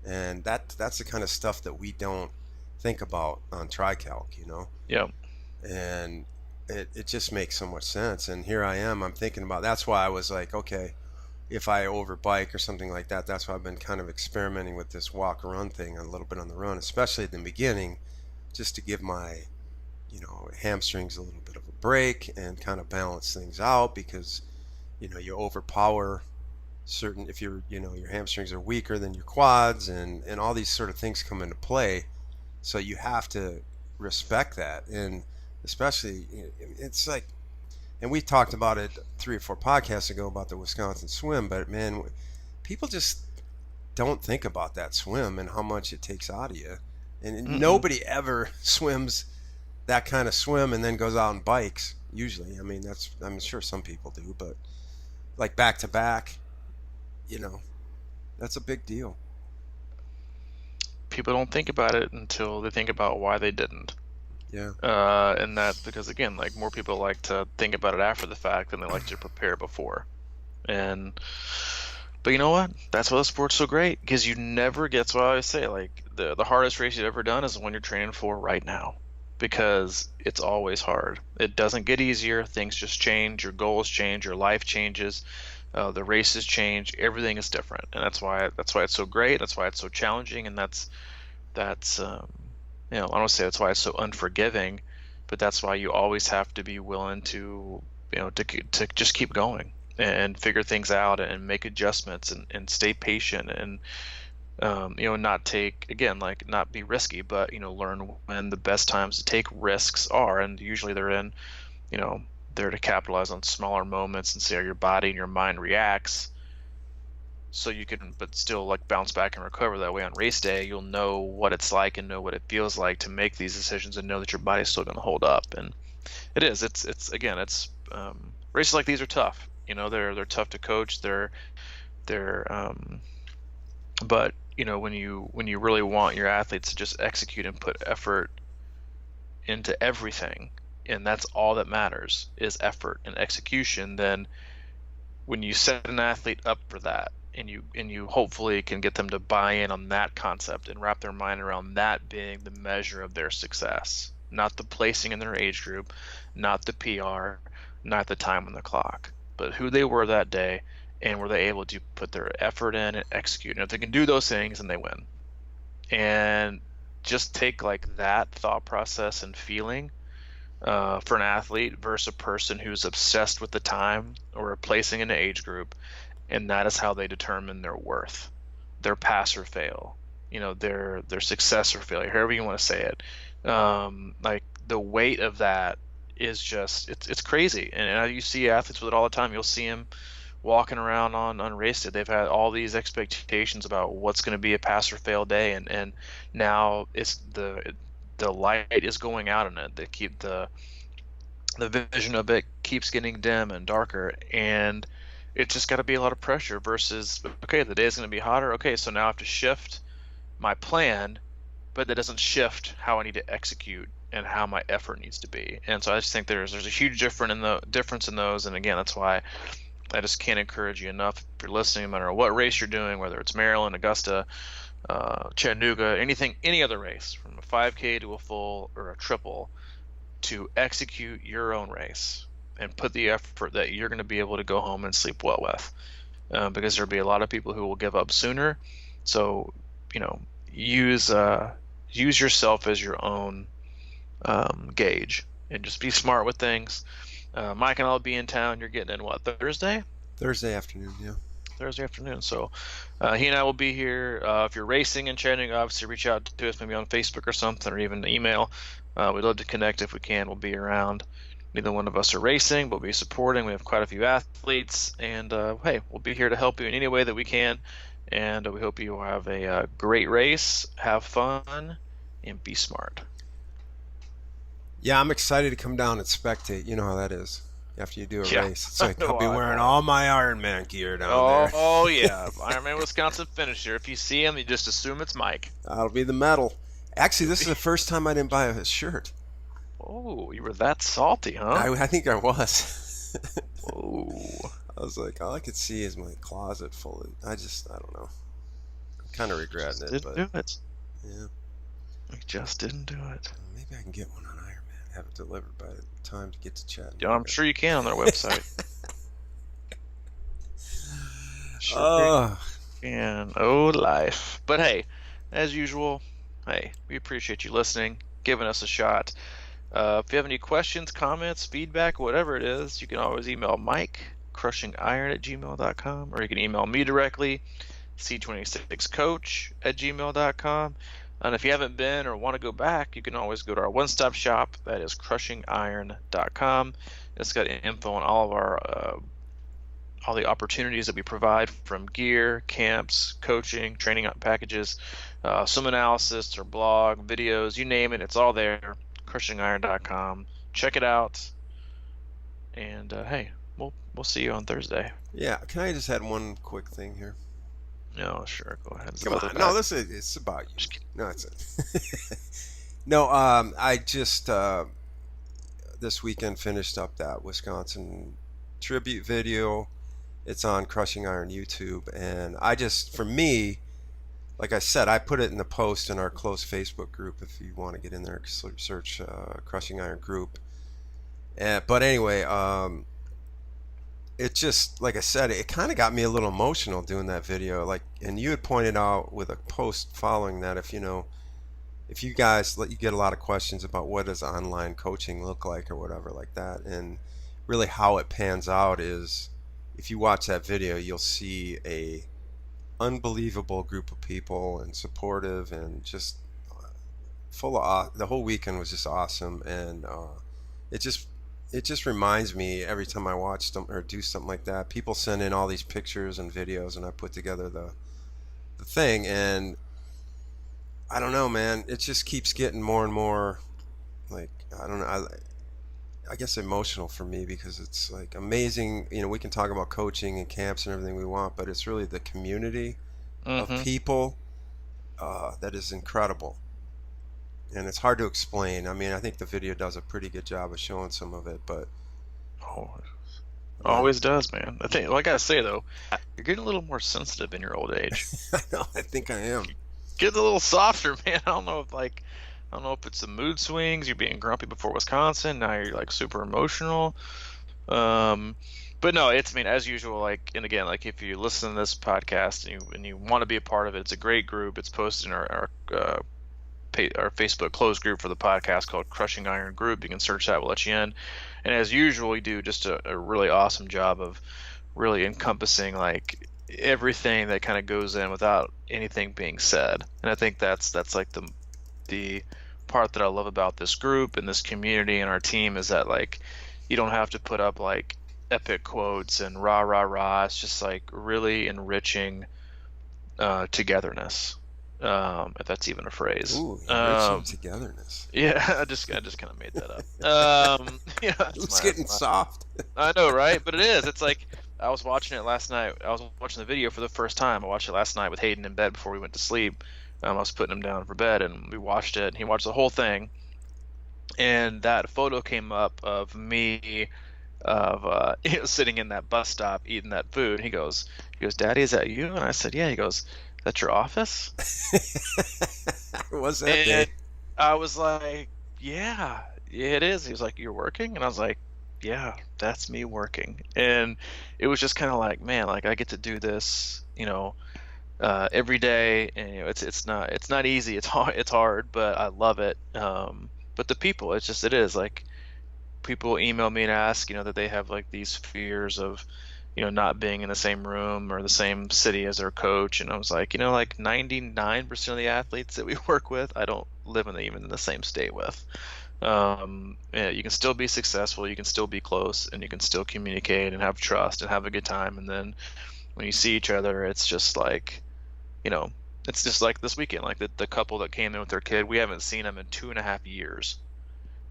B: And that's the kind of stuff that we don't think about on TriCalc,
A: Yeah.
B: And it just makes so much sense. And here I am, I'm thinking about, that's why I was like, okay, if I overbike or something like that, that's why I've been kind of experimenting with this walk run thing a little bit on the run, especially at the beginning, just to give my hamstrings a little bit of a break and kind of balance things out, because you overpower certain, if your hamstrings are weaker than your quads, and all these sort of things come into play. So you have to respect that. And especially, it's like, and we talked about it 3 or 4 podcasts ago about the Wisconsin swim, but man, people just don't think about that swim and how much it takes out of you. And nobody ever swims that kind of swim and then goes out and bikes, usually. I mean, I'm sure some people do, but like back to back, that's a big deal.
A: People don't think about it until they think about why they didn't.
B: Yeah.
A: And that, because again, like, more people like to think about it after the fact than they like to prepare before. But you know what? That's why the sport's so great, because you never get. So I always say, like, the hardest race you've ever done is the one you're training for right now, because it's always hard. It doesn't get easier. Things just change. Your goals change. Your life changes. The races change. Everything is different, and that's why it's so great. That's why it's so challenging, and that's I don't say that's why it's so unforgiving, but that's why you always have to be willing to to just keep going and figure things out and make adjustments and stay patient and not take, again, like, not be risky, but learn when the best times to take risks are, and usually they're in there to capitalize on smaller moments and see how your body and your mind reacts, so you can, but still, like, bounce back and recover. That way on race day you'll know what it's like and know what it feels like to make these decisions and know that your body's still going to hold up. And it's again, races like these are tough. They're tough to coach. They're but when you really want your athletes to just execute and put effort into everything, and that's all that matters is effort and execution, then when you set an athlete up for that, and you hopefully can get them to buy in on that concept and wrap their mind around that being the measure of their success, not the placing in their age group, not the PR, not the time on the clock, but who they were that day, and were they able to put their effort in and execute. And if they can do those things, then they win. And just take like that thought process and feeling for an athlete versus a person who's obsessed with the time or placing in an age group, and that is how they determine their worth, their pass or fail, their success or failure, however you want to say it. Like the weight of that is just it's crazy, and you see athletes with it all the time. You'll see them walking around on race day. They've had all these expectations about what's going to be a pass or fail day, and now it's the light is going out in it. They keep the vision of it keeps getting dim and darker, and it's just got to be a lot of pressure versus, okay, the day is going to be hotter. Okay, so now I have to shift my plan, but that doesn't shift how I need to execute and how my effort needs to be. And so I just think there's a huge difference in those. And again, that's why I just can't encourage you enough. If you're listening, no matter what race you're doing, whether it's Maryland, Augusta, Chattanooga, any other race, from a 5K to a full or a triple, to execute your own race and put the effort that you're going to be able to go home and sleep well with, because there'll be a lot of people who will give up sooner. So use yourself as your own gauge, and just be smart with things. Mike and I'll be in town. You're getting in what, Thursday
B: afternoon? Yeah,
A: Thursday afternoon. So he and I will be here. If you're racing and chatting, obviously reach out to us, maybe on Facebook or something, or even email. We'd love to connect if we can. We'll be around. Neither one of us are racing, but we'll be supporting. We have quite a few athletes, and hey, we'll be here to help you in any way that we can. And we hope you have a great race, have fun, and be smart.
B: Yeah, I'm excited to come down and spectate. You know how that is. After you do a race, it's like I'll be wearing all my Ironman gear down there.
A: Oh yeah, Ironman Wisconsin finisher. If you see him, you just assume it's Mike.
B: That'll be the medal. Actually, this is the first time I didn't buy a shirt.
A: Oh, you were that salty, huh?
B: I think I was.
A: Oh.
B: I was like, all I could see is my closet full of. I don't know. I'm kind of regretting it.
A: Didn't do it.
B: Yeah.
A: We just didn't do it.
B: Maybe I can get one on Ironman. Have it delivered by the time to get to Chattanooga.
A: Yeah, I'm sure you can on their website. And life. But hey, as usual, we appreciate you listening, giving us a shot. If you have any questions, comments, feedback, whatever it is, you can always email Mike, crushingiron@gmail.com, or you can email me directly, C26coach@gmail.com. And if you haven't been or want to go back, you can always go to our one-stop shop. That is crushingiron.com. It's got info on all of our all the opportunities that we provide, from gear, camps, coaching, training packages, swim analysis, or blog, videos, you name it, it's all there. crushingiron.com. Check it out. And hey, we'll see you on Thursday.
B: Yeah, can I just add one quick thing here?
A: No, sure, go ahead.
B: Come on. No, it's about you. No, it's it. No, I just this weekend finished up that Wisconsin tribute video. It's on Crushing Iron YouTube, and for me, like I said, I put it in the post in our close Facebook group. If you want to get in there, search Crushing Iron group. But anyway, it just, like I said, it kind of got me a little emotional doing that video. And you had pointed out with a post following that, if you guys you get a lot of questions about what does online coaching look like or whatever like that, and really how it pans out is, if you watch that video, you'll see a unbelievable group of people, and supportive, and just full of the whole weekend was just awesome. And it just reminds me every time I watch them or do something like that, people send in all these pictures and videos, and I put together the thing, and I don't know, man, it just keeps getting more and more, like, I don't know, I guess emotional for me, because it's like amazing. We can talk about coaching and camps and everything we want, but it's really the community of people that is incredible, and it's hard to explain. I mean, I think the video does a pretty good job of showing some of it, but
A: Always does, man. I think, well, I gotta say though, you're getting a little more sensitive in your old age.
B: I know. I think I am.
A: Getting a little softer, man. I don't know if it's the mood swings. You're being grumpy before Wisconsin. Now you're like super emotional. Um, but no, it's, I mean, as usual, like, and again, like if you listen to this podcast and you want to be a part of it, it's a great group. It's posted in our Facebook closed group for the podcast called Crushing Iron Group. You can search that. We'll let you in. And as usual, we do just a really awesome job of really encompassing like everything that kind of goes in without anything being said. And I think that's like the part that I love about this group and this community and our team is that like you don't have to put up like epic quotes and rah rah rah. It's just like really enriching togetherness. If that's even a phrase.
B: Ooh, enriching togetherness.
A: Yeah, I just kind of made that up. Yeah,
B: It's getting soft.
A: I know, right? But it is. It's like I was watching it last night. I was watching the video for the first time. I watched it last night with Hayden in bed before we went to sleep. I was putting him down for bed, and we watched it. And he watched the whole thing, and that photo came up of me sitting in that bus stop eating that food. He goes, "Daddy, is that you?" And I said, "Yeah." He goes, "That's your office?"
B: Was that
A: And
B: day?
A: I was like, yeah, it is. He was like, "You're working?" And I was like, yeah, that's me working. And it was just kind of like, man, like I get to do this, every day. And it's not easy. It's hard, but I love it. But the people, it is like people email me and ask, that they have like these fears of, not being in the same room or the same city as their coach. And I was like, like 99% of the athletes that we work with, I don't live even in the same state with. Yeah, you can still be successful, you can still be close, and you can still communicate and have trust and have a good time. And then when you see each other, it's just like, it's just like this weekend, like the couple that came in with their kid, we haven't seen them in 2.5 years.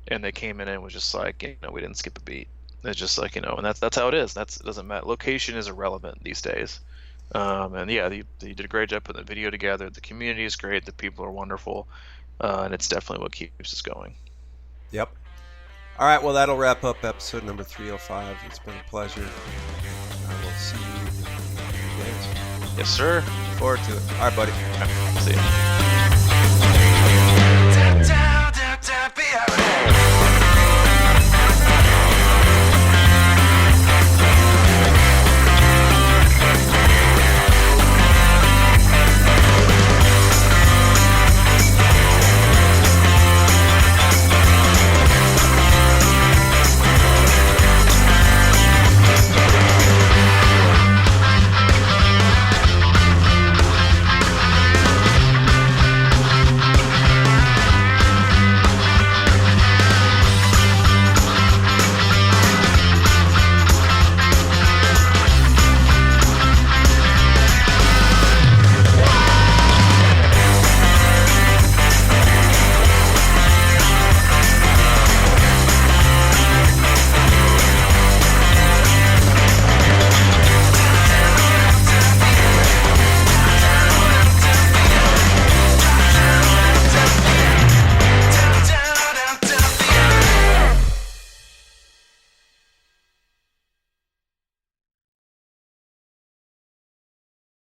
A: And they came in and it was just like, we didn't skip a beat. It's just like, and that's how it is. It doesn't matter. Location is irrelevant these days. And yeah, you did a great job putting the video together. The community is great. The people are wonderful. And it's definitely what keeps us going.
B: Yep. All right, well, that'll wrap up episode number 305. It's been a pleasure. I will see you in a few days.
A: Yes, sir.
B: Look forward to it. All right, buddy.
A: See you.